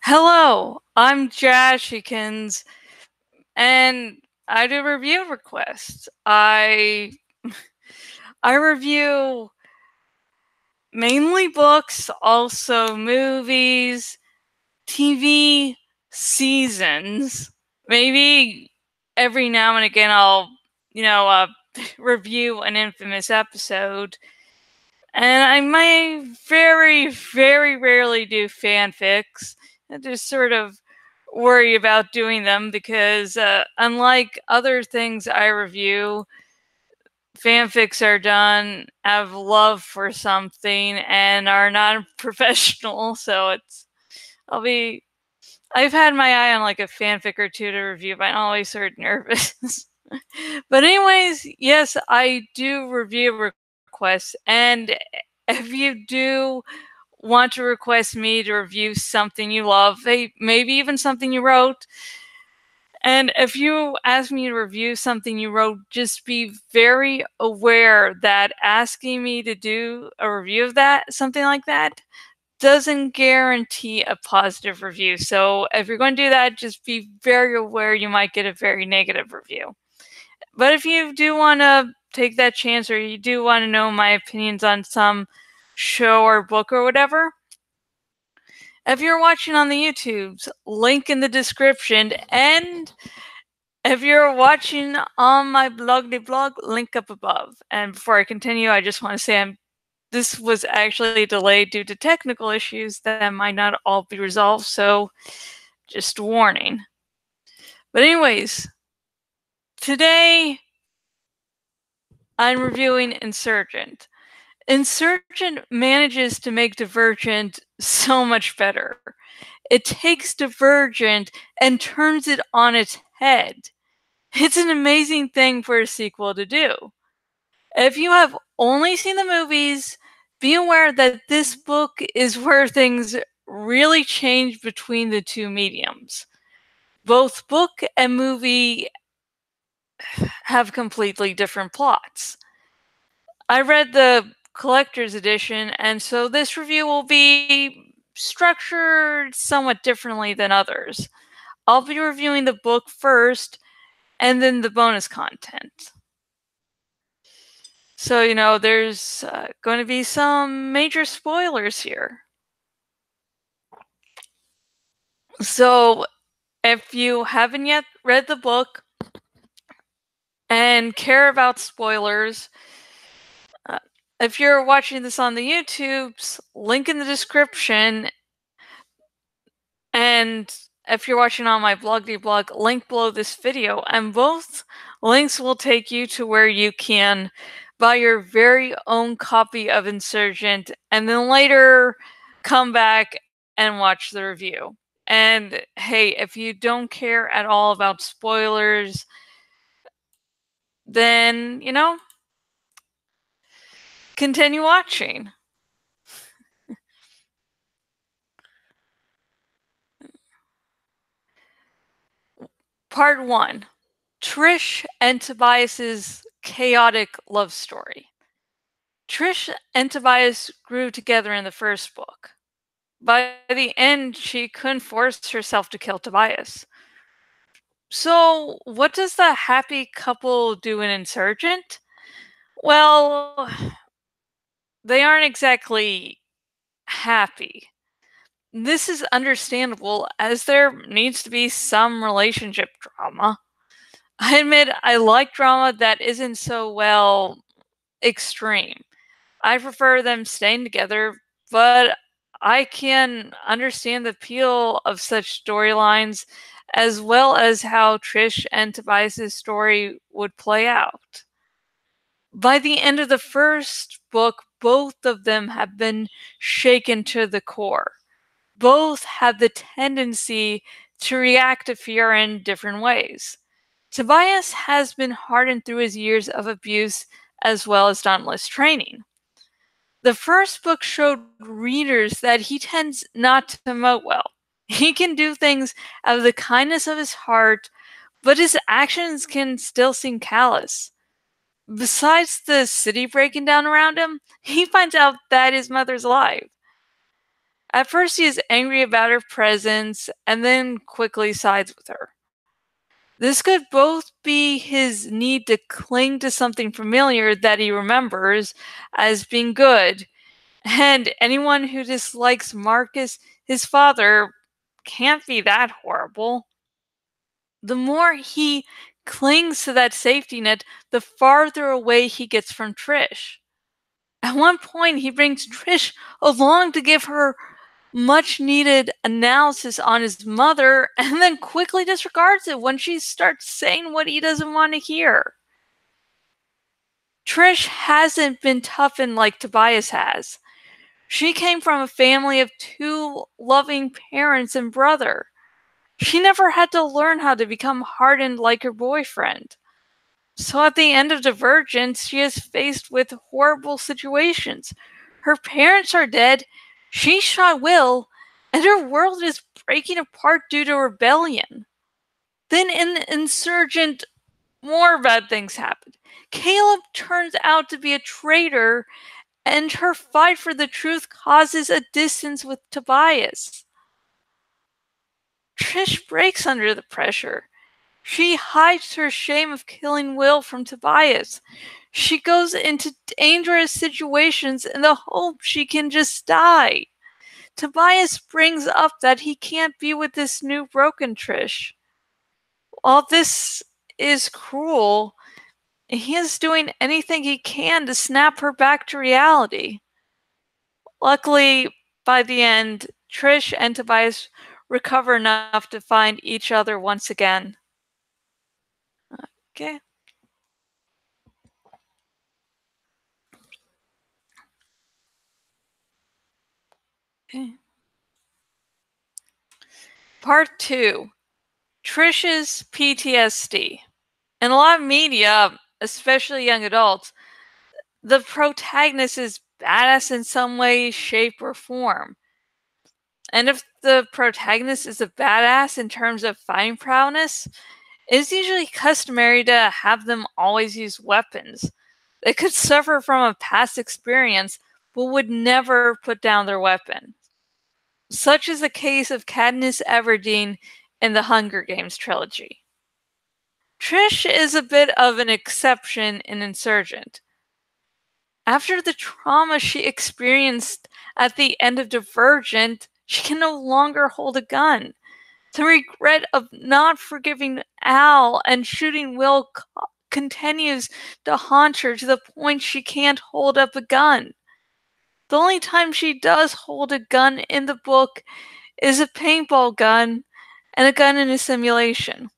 Hello, I'm Jashikins, and I do review requests. I review mainly books, also movies, TV seasons. Maybe every now and again I'll review an infamous episode. And I may very, very rarely do fanfics. I just sort of worry about doing them because unlike other things I review, fanfics are done out of love for something and are not professional. So I've had my eye on like a fanfic or two to review, but I'm always sort of nervous. But anyways, yes, I do review requests, and if you do want to request me to review something you love, maybe even something you wrote, and if you ask me to review something you wrote, just be very aware that asking me to do a review of something like that, doesn't guarantee a positive review. So if you're going to do that, just be very aware you might get a very negative review. But if you do want to take that chance, or you do want to know my opinions on some show or book or whatever, if you're watching on the YouTubes, link in the description, and if you're watching on my blog, link up above. And before I continue, I just want to say this was actually delayed due to technical issues that might not all be resolved, so just a warning. But anyways, today I'm reviewing Insurgent. Insurgent manages to make Divergent so much better. It takes Divergent and turns it on its head. It's an amazing thing for a sequel to do. If you have only seen the movies, be aware that this book is where things really change between the two mediums. Both book and movie have completely different plots. I read the collector's edition, and so this review will be structured somewhat differently than others. I'll be reviewing the book first, and then the bonus content. So, there's going to be some major spoilers here. So, if you haven't yet read the book and care about spoilers, if you're watching this on the YouTubes, link in the description. And if you're watching on my blog, link below this video. And both links will take you to where you can buy your very own copy of Insurgent, and then later come back and watch the review. And hey, if you don't care at all about spoilers, then, continue watching. Part 1. Trish and Tobias's chaotic love story. Trish and Tobias grew together in the first book. By the end, she couldn't force herself to kill Tobias. So, what does the happy couple do in Insurgent? Well, they aren't exactly happy. This is understandable, as there needs to be some relationship drama. I admit I like drama that isn't so, extreme. I prefer them staying together, but I can understand the appeal of such storylines, as well as how Trish and Tobias' story would play out. By the end of the first book, both of them have been shaken to the core. Both have the tendency to react to fear in different ways. Tobias has been hardened through his years of abuse as well as dauntless training. The first book showed readers that he tends not to emote well. He can do things out of the kindness of his heart, but his actions can still seem callous. Besides the city breaking down around him, he finds out that his mother's alive. At first, he is angry about her presence and then quickly sides with her. This could both be his need to cling to something familiar that he remembers as being good, and anyone who dislikes Marcus, his father, can't be that horrible. The more he clings to that safety net, the farther away he gets from Trish. At one point, he brings Trish along to give her much needed analysis on his mother and then quickly disregards it when she starts saying what he doesn't want to hear. Trish hasn't been toughened like Tobias has. She came from a family of 2 loving parents and brother. She never had to learn how to become hardened like her boyfriend. So at the end of Divergent, she is faced with horrible situations. Her parents are dead, she shot Will, and her world is breaking apart due to rebellion. Then in Insurgent, more bad things happen. Caleb turns out to be a traitor, and her fight for the truth causes a distance with Tobias. Trish breaks under the pressure. She hides her shame of killing Will from Tobias. She goes into dangerous situations in the hope she can just die. Tobias brings up that he can't be with this new broken Trish. While this is cruel, he is doing anything he can to snap her back to reality. Luckily, by the end, Trish and Tobias recover enough to find each other once again. Okay. Okay. Part 2. Trishs PTSD. In a lot of media, especially young adults, the protagonist is badass in some way, shape, or form. And if the protagonist is a badass in terms of fighting prowess, it's usually customary to have them always use weapons. They could suffer from a past experience, but would never put down their weapon. Such is the case of Katniss Everdeen in the Hunger Games trilogy. Trish is a bit of an exception in Insurgent. After the trauma she experienced at the end of Divergent, she can no longer hold a gun. The regret of not forgiving Al and shooting Will continues to haunt her to the point she can't hold up a gun. The only time she does hold a gun in the book is a paintball gun and a gun in a simulation.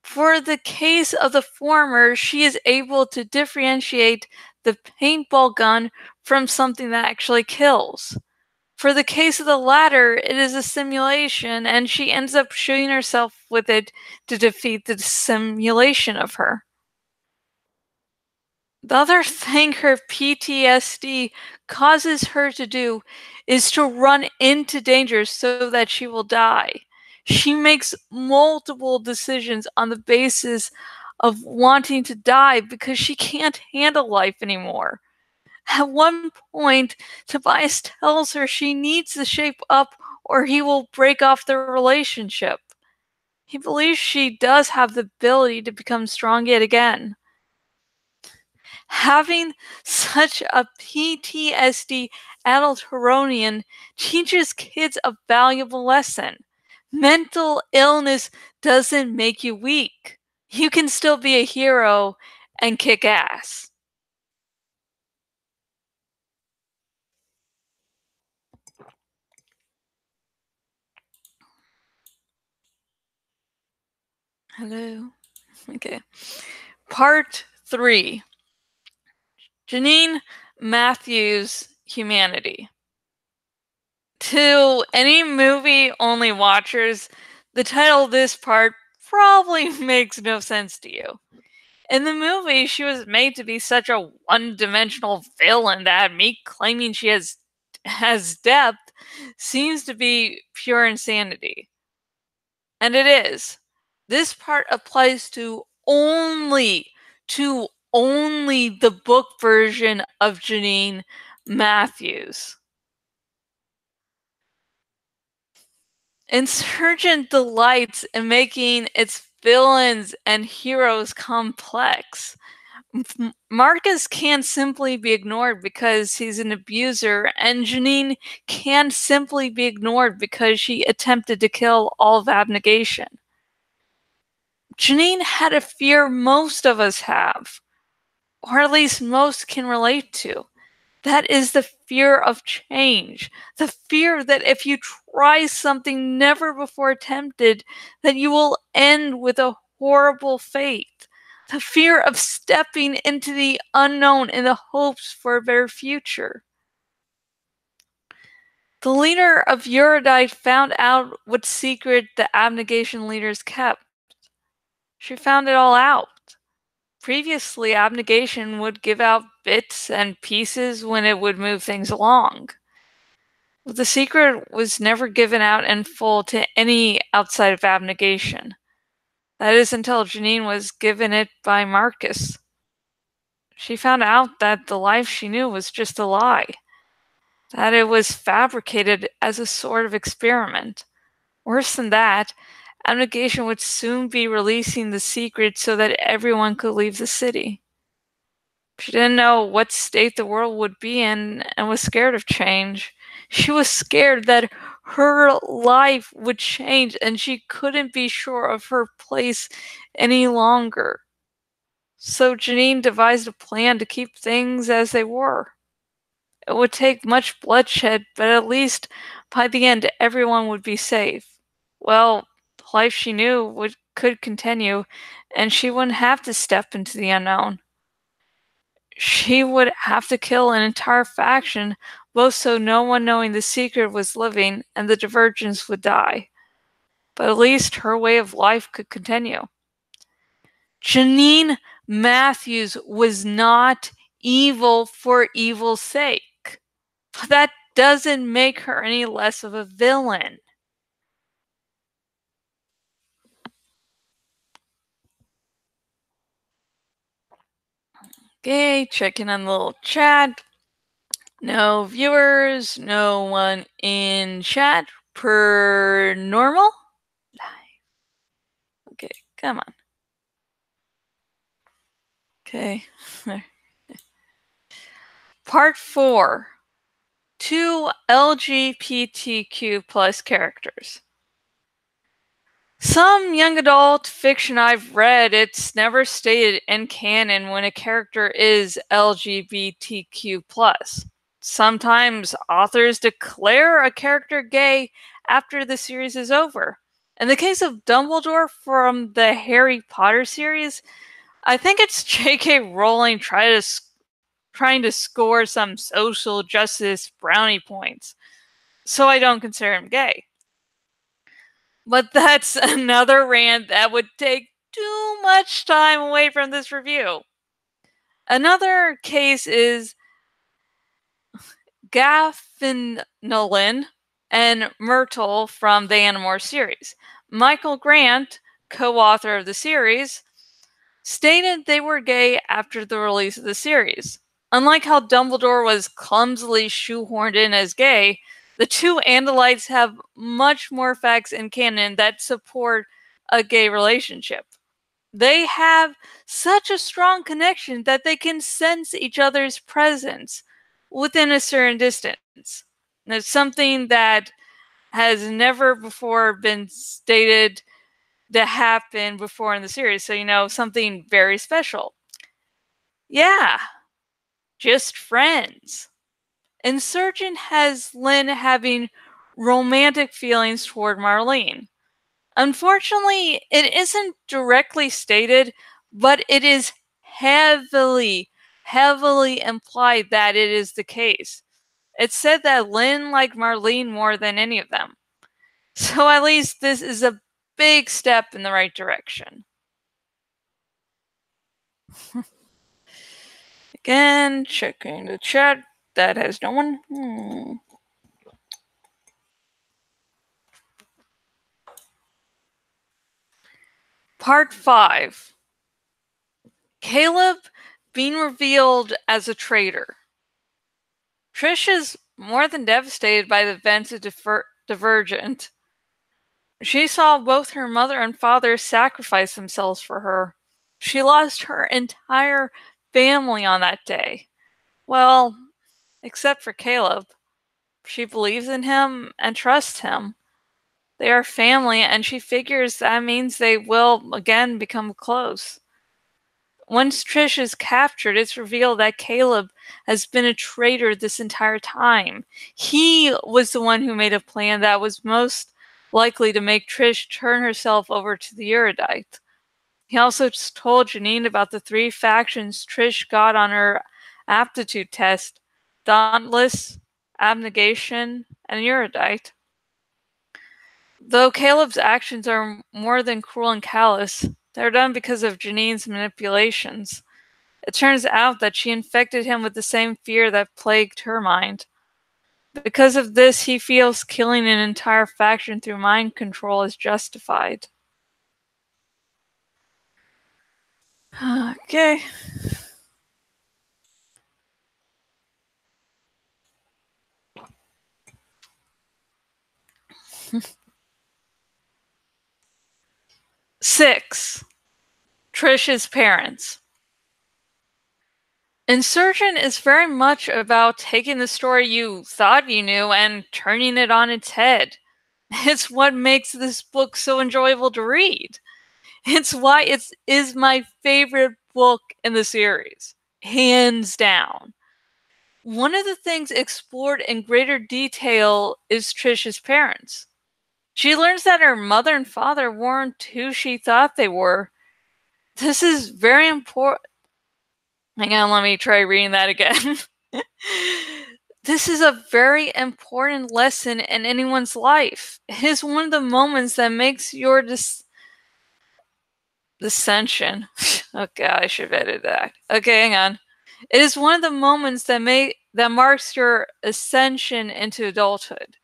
For the case of the former, she is able to differentiate the paintball gun from something that actually kills. For the case of the latter, it is a simulation, and she ends up shooting herself with it to defeat the simulation of her. The other thing her PTSD causes her to do is to run into danger so that she will die. She makes multiple decisions on the basis of wanting to die because she can't handle life anymore. At one point, Tobias tells her she needs to shape up or he will break off the relationship. He believes she does have the ability to become strong yet again. Having such a PTSD adult Heronian teaches kids a valuable lesson. Mental illness doesn't make you weak. You can still be a hero and kick ass. Hello. Okay. Part 3. Janine Matthews' Humanity. To any movie-only watchers, the title of this part probably makes no sense to you. In the movie, she was made to be such a one-dimensional villain that me claiming she has depth seems to be pure insanity. And it is. This part applies to only the book version of Janine Matthews. Insurgent delights in making its villains and heroes complex. Marcus can't simply be ignored because he's an abuser, and Janine can't simply be ignored because she attempted to kill all of abnegation. Janine had a fear most of us have, or at least most can relate to. That is the fear of change. The fear that if you try something never before attempted, that you will end with a horrible fate. The fear of stepping into the unknown in the hopes for a better future. The leader of Eurydice found out what secret the abnegation leaders kept. She found it all out. Previously, abnegation would give out bits and pieces when it would move things along. But the secret was never given out in full to any outside of abnegation. That is until Janine was given it by Marcus. She found out that the life she knew was just a lie, that it was fabricated as a sort of experiment. Worse than that, abnegation would soon be releasing the secret so that everyone could leave the city. She didn't know what state the world would be in and was scared of change. She was scared that her life would change and she couldn't be sure of her place any longer. So Janine devised a plan to keep things as they were. It would take much bloodshed, but at least by the end everyone would be safe. Well, the life she knew could continue, and she wouldn't have to step into the unknown. She would have to kill an entire faction, both so no one knowing the secret was living and the Divergents would die. But at least her way of life could continue. Janine Matthews was not evil for evil's sake. But that doesn't make her any less of a villain. Okay, checking on the little chat. No viewers, no one in chat per normal. Okay, come on. Okay. Part 4. 2 LGBTQ plus characters. Some young adult fiction I've read, it's never stated in canon when a character is LGBTQ plus. Sometimes authors declare a character gay after the series is over. In the case of Dumbledore from the Harry Potter series, I think it's J.K. Rowling trying to score some social justice brownie points, so I don't consider him gay. But that's another rant that would take too much time away from this review. Another case is Gaffinolin and Myrtle from the Animorphs series. Michael Grant, co-author of the series, stated they were gay after the release of the series. Unlike how Dumbledore was clumsily shoehorned in as gay, the two Andalites have much more facts in canon that support a gay relationship. They have such a strong connection that they can sense each other's presence within a certain distance. And it's something that has never before been stated to happen before in the series. So, something very special. Yeah, just friends. Insurgent has Lynn having romantic feelings toward Marlene. Unfortunately, it isn't directly stated, but it is heavily implied that it is the case. It's said that Lynn liked Marlene more than any of them. So at least this is a big step in the right direction. Again, checking the chat. That has no one. Part 5. Caleb being revealed as a traitor. Trish is more than devastated by the events of Divergent. She saw both her mother and father sacrifice themselves for her. She lost her entire family on that day. Well, except for Caleb. She believes in him and trusts him. They are family, and she figures that means they will again become close. Once Trish is captured, it's revealed that Caleb has been a traitor this entire time. He was the one who made a plan that was most likely to make Trish turn herself over to the Erudite. He also told Janine about the 3 factions Trish got on her aptitude test: Dauntless, Abnegation, and Erudite. Though Caleb's actions are more than cruel and callous, they're done because of Janine's manipulations. It turns out that she infected him with the same fear that plagued her mind. Because of this, he feels killing an entire faction through mind control is justified. Okay. Six, Trish's parents. Insurgent is very much about taking the story you thought you knew and turning it on its head. It's what makes this book so enjoyable to read. It's why it is my favorite book in the series, hands down. One of the things explored in greater detail is Trish's parents. She learns that her mother and father weren't who she thought they were. This is very important. Hang on, let me try reading that again. This is a very important lesson in anyone's life. It is one of the moments that makes your dissension. Oh god, I should have edited that. Okay, hang on. It is one of the moments that marks your ascension into adulthood.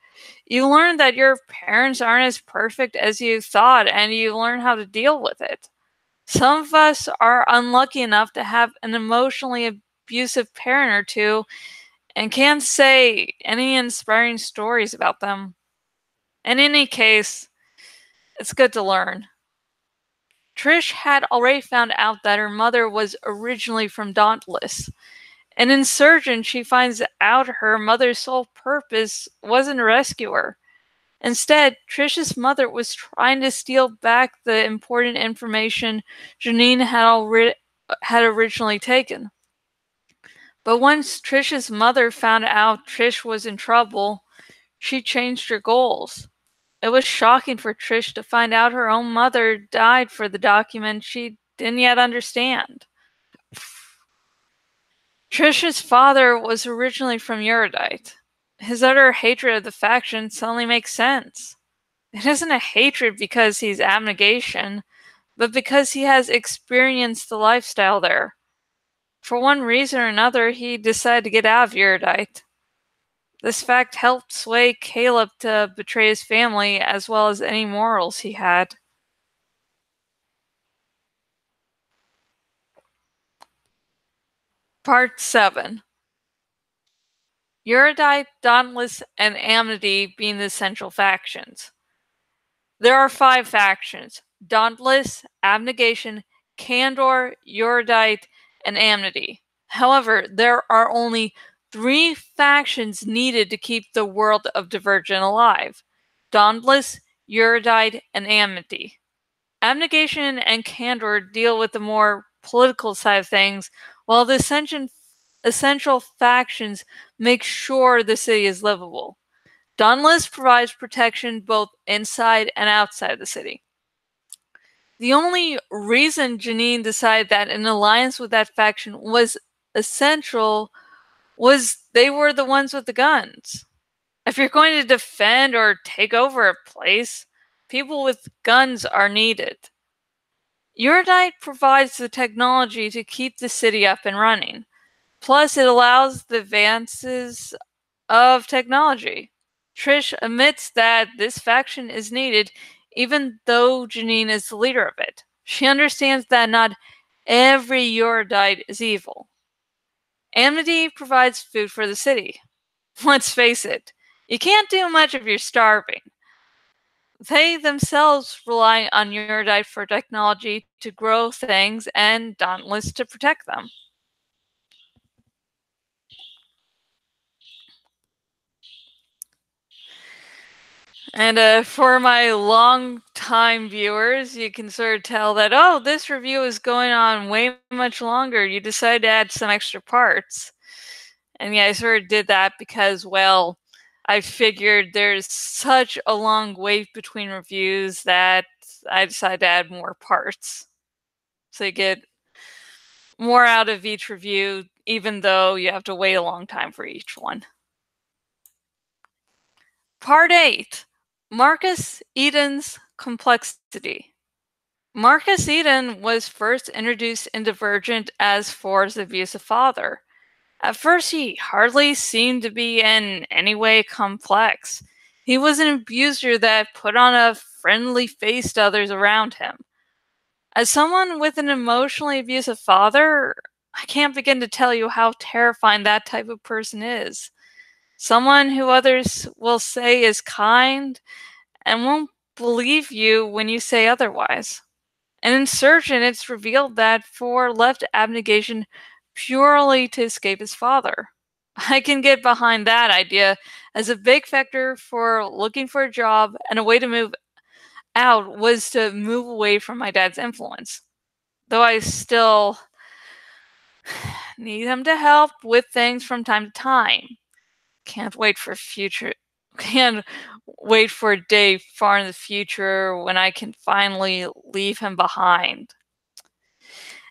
You learn that your parents aren't as perfect as you thought, and you learn how to deal with it. Some of us are unlucky enough to have an emotionally abusive parent or two and can't say any inspiring stories about them. In any case, it's good to learn. Trish had already found out that her mother was originally from Dauntless. In Insurgent, she finds out her mother's sole purpose wasn't to rescue her. Instead, Trish's mother was trying to steal back the important information Janine had originally taken. But once Trish's mother found out Trish was in trouble, she changed her goals. It was shocking for Trish to find out her own mother died for the document she didn't yet understand. Trish's father was originally from Erudite. His utter hatred of the faction suddenly makes sense. It isn't a hatred because he's abnegation, but because he has experienced the lifestyle there. For one reason or another, he decided to get out of Erudite. This fact helped sway Caleb to betray his family as well as any morals he had. Part 7. Erudite, Dauntless, and Amity being the central factions. There are 5 factions: Dauntless, Abnegation, Candor, Erudite, and Amity. However, there are only 3 factions needed to keep the world of Divergent alive: Dauntless, Erudite, and Amity. Abnegation and Candor deal with the more political side of things, while the essential factions make sure the city is livable. Dauntless provides protection both inside and outside the city. The only reason Janine decided that an alliance with that faction was essential was they were the ones with the guns. If you're going to defend or take over a place, people with guns are needed. Erudite provides the technology to keep the city up and running. Plus, it allows the advances of technology. Trish admits that this faction is needed, even though Janine is the leader of it. She understands that not every Erudite is evil. Amity provides food for the city. Let's face it, you can't do much if you're starving. They themselves rely on Neurodite for technology to grow things and Dauntless to protect them. And for my long-time viewers, you can sort of tell that, oh, this review is going on way much longer. You decided to add some extra parts. And yeah, I sort of did that because, well, I figured there's such a long wait between reviews that I decided to add more parts. So you get more out of each review, even though you have to wait a long time for each one. Part 8, Marcus Eden's Complexity. Marcus Eden was first introduced in Divergent as Ford's abusive father. At first, he hardly seemed to be in any way complex. He was an abuser that put on a friendly face to others around him. As someone with an emotionally abusive father, I can't begin to tell you how terrifying that type of person is. Someone who others will say is kind and won't believe you when you say otherwise. In Insurgent, it's revealed that Ford left abnegation purely to escape his father. I can get behind that idea as a big factor for looking for a job, and a way to move out was to move away from my dad's influence. Though I still need him to help with things from time to time. Can't wait for a day far in the future when I can finally leave him behind.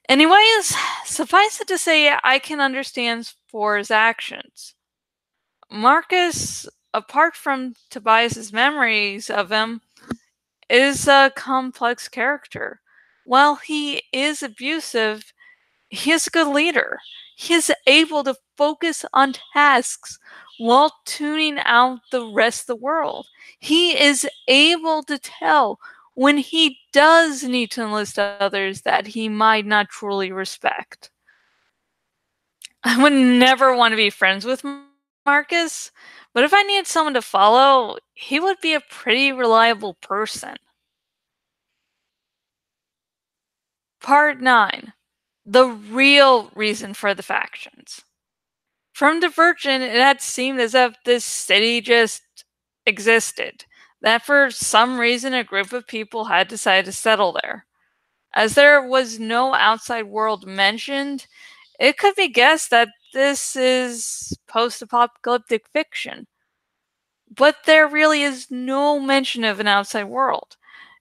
Anyways, suffice it to say, I can understand Ford's actions. Marcus, apart from Tobias's memories of him, is a complex character. While he is abusive, he is a good leader. He is able to focus on tasks while tuning out the rest of the world. He is able to tell when he does need to enlist others that he might not truly respect. I would never want to be friends with Marcus, but if I needed someone to follow, he would be a pretty reliable person. Part 9. The real reason for the factions. From Divergent, it had seemed as if this city just existed, that for some reason a group of people had decided to settle there. As there was no outside world mentioned, it could be guessed that this is post-apocalyptic fiction. But there really is no mention of an outside world.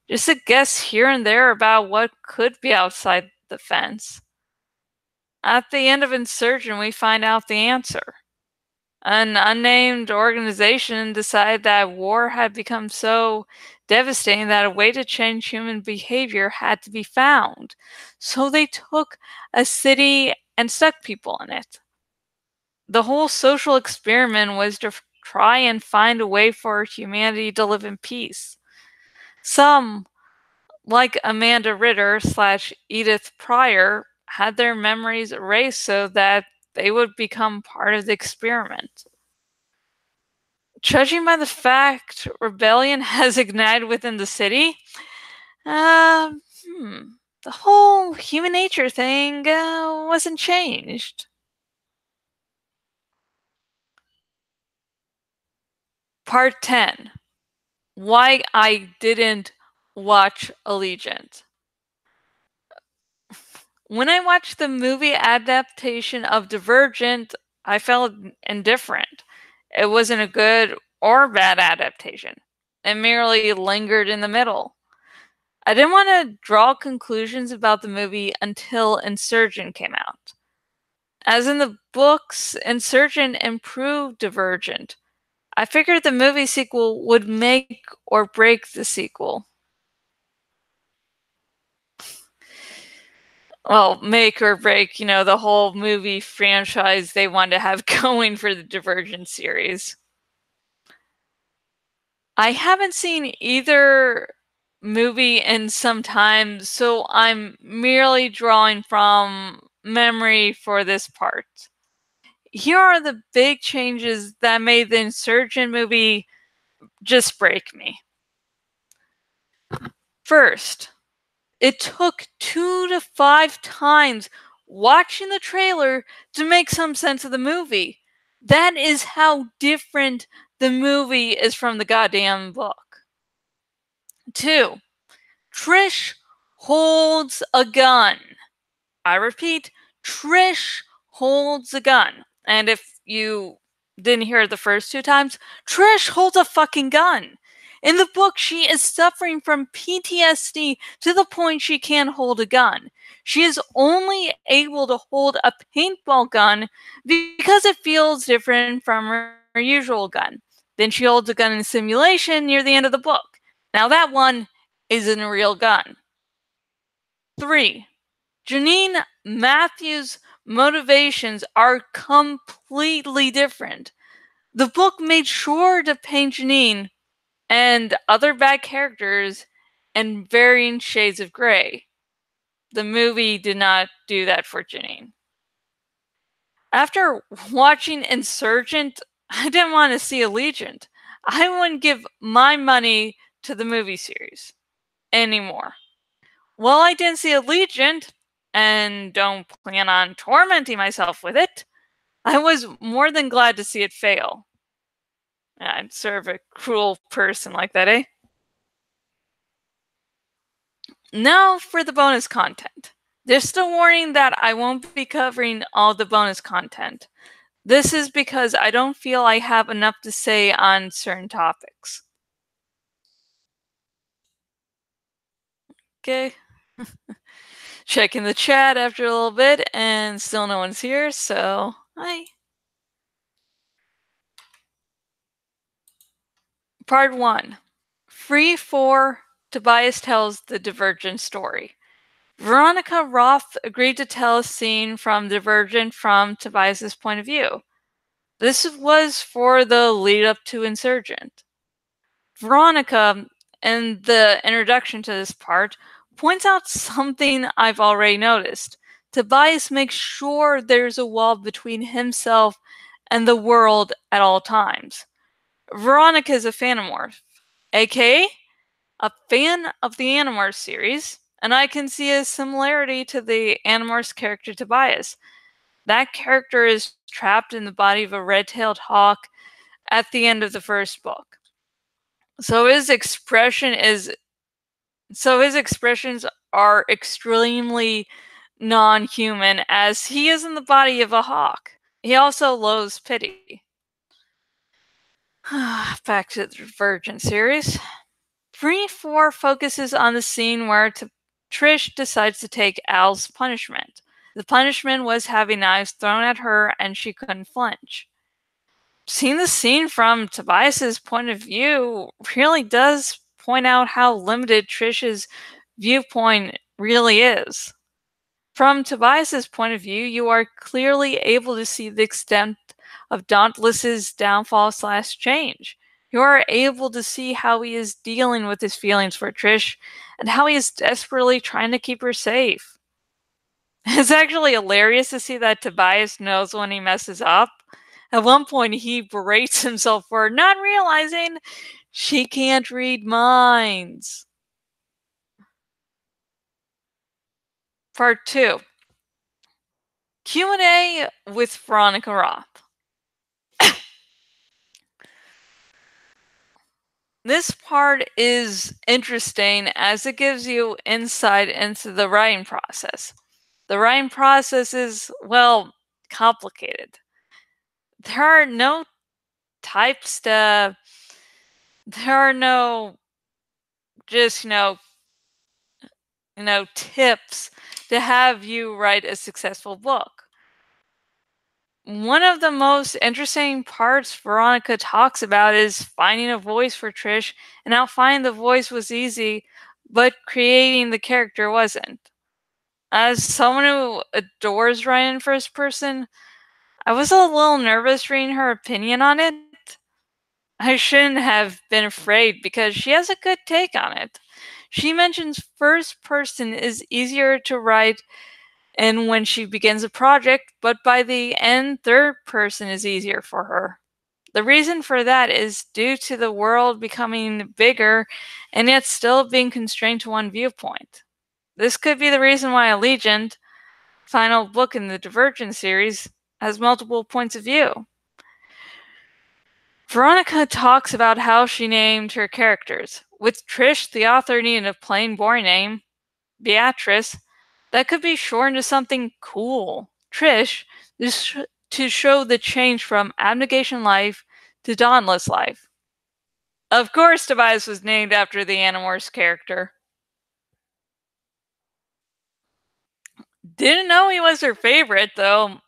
Just a guess here and there about what could be outside the fence. At the end of Insurgent, we find out the answer. An unnamed organization decided that war had become so devastating that a way to change human behavior had to be found. So they took a city and stuck people in it. The whole social experiment was to try and find a way for humanity to live in peace. Some, like Amanda Ritter / Edith Pryor, had their memories erased so that they would become part of the experiment. Judging by the fact rebellion has ignited within the city, the whole human nature thing wasn't changed. Part 10. Why I didn't watch Allegiant. When I watched the movie adaptation of Divergent, I felt indifferent. It wasn't a good or bad adaptation. It merely lingered in the middle. I didn't want to draw conclusions about the movie until Insurgent came out. As in the books, Insurgent improved Divergent. I figured the movie sequel would make or break the sequel. Well, make or break, the whole movie franchise they wanted to have going for the Divergent series. I haven't seen either movie in some time, so I'm merely drawing from memory for this part. Here are the big changes that made the Insurgent movie just break me. First, it took 2 to 5 times watching the trailer to make some sense of the movie. That is how different the movie is from the goddamn book. 2. Trish holds a gun. I repeat, Trish holds a gun. And if you didn't hear it the first 2 times, Trish holds a fucking gun. In the book, she is suffering from PTSD to the point she can't hold a gun. She is only able to hold a paintball gun because it feels different from her usual gun. Then she holds a gun in simulation near the end of the book. Now that one isn't a real gun. 3. Janine Matthews' motivations are completely different. The book made sure to paint Janine and other bad characters in varying shades of gray. The movie did not do that for Janine. After watching Insurgent, I didn't want to see Allegiant. I wouldn't give my money to the movie series anymore. While I didn't see Allegiant, and don't plan on tormenting myself with it, I was more than glad to see it fail. I'm sort of a cruel person like that, eh? Now for the bonus content. Just a warning that I won't be covering all the bonus content. This is because I don't feel I have enough to say on certain topics. Okay. Checking the chat after a little bit, and still no one's here, so hi. Part 1. For Tobias tells the Divergent story. Veronica Roth agreed to tell a scene from Divergent from Tobias' point of view. This was for the lead up to Insurgent. Veronica, in the introduction to this part, points out something I've already noticed. Tobias makes sure there's a wall between himself and the world at all times. Veronica is a Phantomorph, aka a fan of the Animorphs series, and I can see a similarity to the Animorphs character Tobias. That character is trapped in the body of a red-tailed hawk at the end of the first book. So his expressions are extremely non-human, as he is in the body of a hawk. He also loathes pity. Back to the Divergent series. 3-4 focuses on the scene where Trish decides to take Al's punishment. The punishment was having knives thrown at her and she couldn't flinch. Seeing the scene from Tobias's point of view really does point out how limited Trish's viewpoint really is. From Tobias's point of view, you are clearly able to see the extent of Dauntless's downfall/change. You are able to see how he is dealing with his feelings for Trish and how he is desperately trying to keep her safe. It's actually hilarious to see that Tobias knows when he messes up. At one point, he berates himself for not realizing she can't read minds. Part 2. Q&A with Veronica Roth. This part is interesting as it gives you insight into the writing process. The writing process is, well, complicated. There are no types to, there are no just, tips to have you write a successful book. One of the most interesting parts Veronica talks about is finding a voice for Trish, and how finding the voice was easy, but creating the character wasn't. As someone who adores writing in first person, I was a little nervous reading her opinion on it. I shouldn't have been afraid because she has a good take on it. She mentions first person is easier to write and when she begins a project, but by the end, third person is easier for her. The reason for that is due to the world becoming bigger and yet still being constrained to one viewpoint. This could be the reason why Allegiant, final book in the Divergent series, has multiple points of view. Veronica talks about how she named her characters. With Trish, the author needed a plain, boring name, Beatrice, that could be shortened to something cool. Trish, to show the change from abnegation life to dauntless life. Of course, Tobias was named after the Animorphs character. Didn't know he was her favorite, though.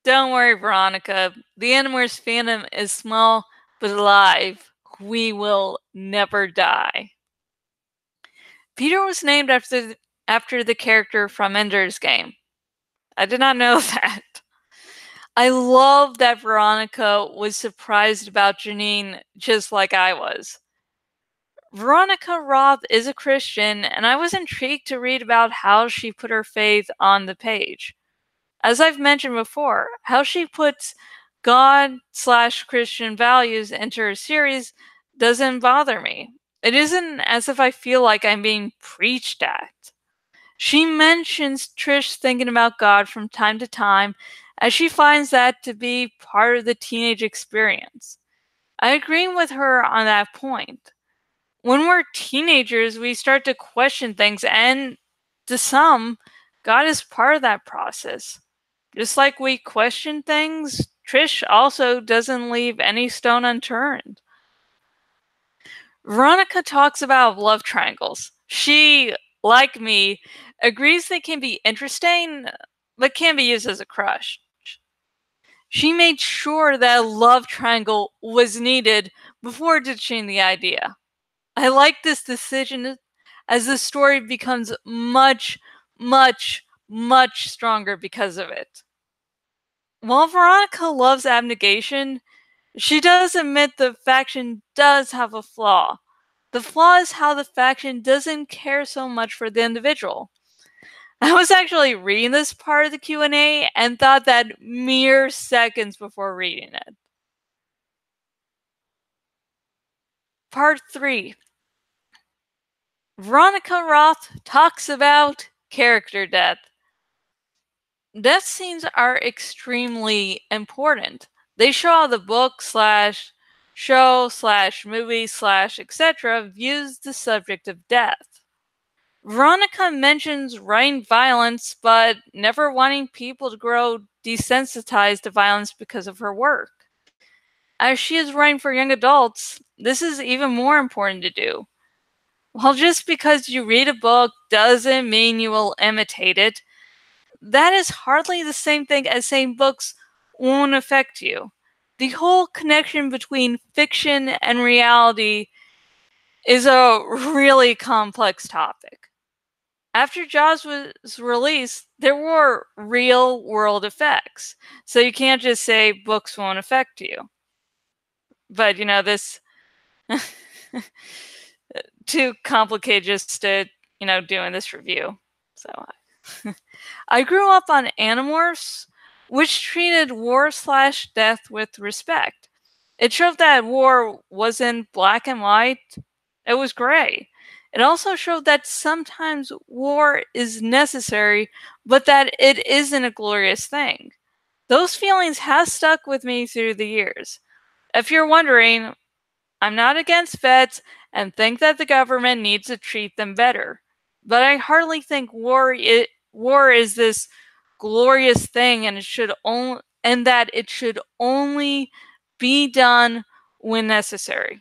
Don't worry, Veronica. The Animorphs fandom is small but alive. We will never die. Peter was named after the character from Ender's Game. I did not know that. I love that Veronica was surprised about Janine just like I was. Veronica Roth is a Christian, and I was intrigued to read about how she put her faith on the page. As I've mentioned before, how she puts God/Christian values into her series doesn't bother me. It isn't as if I feel like I'm being preached at. She mentions Trish thinking about God from time to time, as she finds that to be part of the teenage experience. I agree with her on that point. When we're teenagers, we start to question things, and to some, God is part of that process. Just like we question things, Trish also doesn't leave any stone unturned. Veronica talks about love triangles. She, like me, agrees they can be interesting, but can be used as a crush. She made sure that a love triangle was needed before ditching the idea. I like this decision as the story becomes much, much, much stronger because of it. While Veronica loves abnegation, she does admit the faction does have a flaw. The flaw is how the faction doesn't care so much for the individual. I was actually reading this part of the Q&A and thought that mere seconds before reading it. Part 3. Veronica Roth talks about character death. Death scenes are extremely important. They show how the book / show / movie / etc. views the subject of death. Veronica mentions writing violence, but never wanting people to grow desensitized to violence because of her work. As she is writing for young adults, this is even more important to do. While just because you read a book doesn't mean you will imitate it, that is hardly the same thing as saying books won't affect you. The whole connection between fiction and reality is a really complex topic. After Jaws was released, there were real world effects. So you can't just say books won't affect you. But, this too complicated just to, doing this review. So I grew up on Animorphs, which treated war/death with respect. It showed that war wasn't black and white, it was gray. It also showed that sometimes war is necessary, but that it isn't a glorious thing. Those feelings have stuck with me through the years. If you're wondering, I'm not against vets and think that the government needs to treat them better. But I hardly think war is this glorious thing, and that it should only be done when necessary.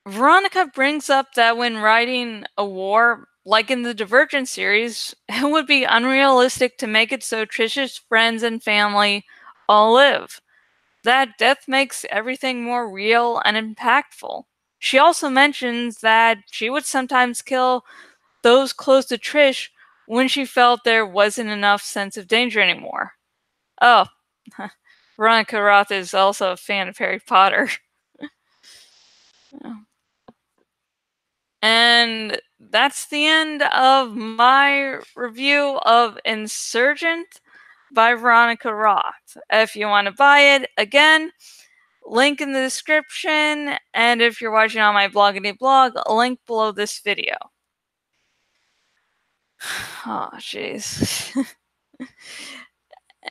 Veronica brings up that when writing a war, like in the Divergent series, it would be unrealistic to make it so Trish's friends and family all live. That death makes everything more real and impactful. She also mentions that she would sometimes kill those close to Trish when she felt there wasn't enough sense of danger anymore. Oh, Veronica Roth is also a fan of Harry Potter. And that's the end of my review of Insurgent. by Veronica Roth. If you want to buy it, again, link in the description, and if you're watching on my bloggity blog, a link below this video. Oh, jeez.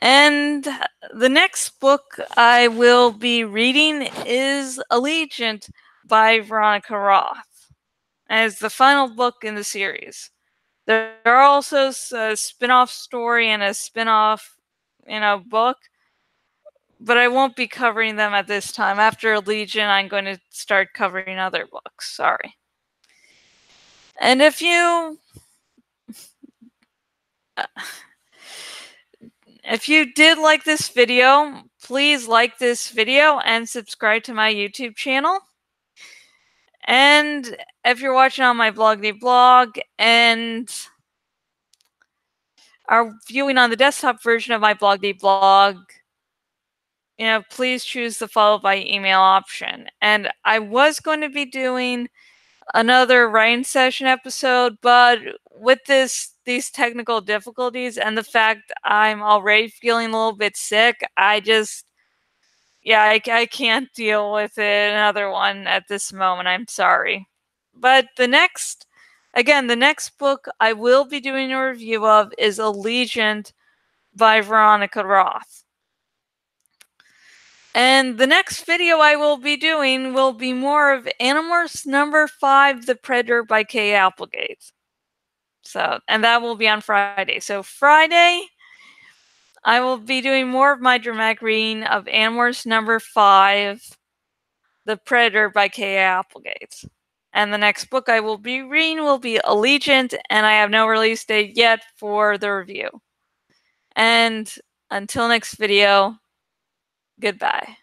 And the next book I will be reading is Insurgent by Veronica Roth, as the final book in the series. There are also a spin-off story and a spin-off, book, but I won't be covering them at this time. After Insurgent, I'm going to start covering other books. Sorry. And if you did like this video, please like this video and subscribe to my YouTube channel. And if you're watching on my bloggity blog and are viewing on the desktop version of my bloggity blog, please choose the follow by email option. And I was going to be doing another writing session episode, but with these technical difficulties and the fact I'm already feeling a little bit sick, I can't deal with another one at this moment. I'm sorry. But the next book I will be doing a review of is Insurgent by Veronica Roth. And the next video I will be doing will be more of Animorphs number 5, The Predator by Kay Applegate. And that will be on Friday. So Friday, I will be doing more of my dramatic reading of Animorphs number 5, The Predator by Kay Applegate. And the next book I will be reading will be Insurgent, and I have no release date yet for the review. And until next video, goodbye.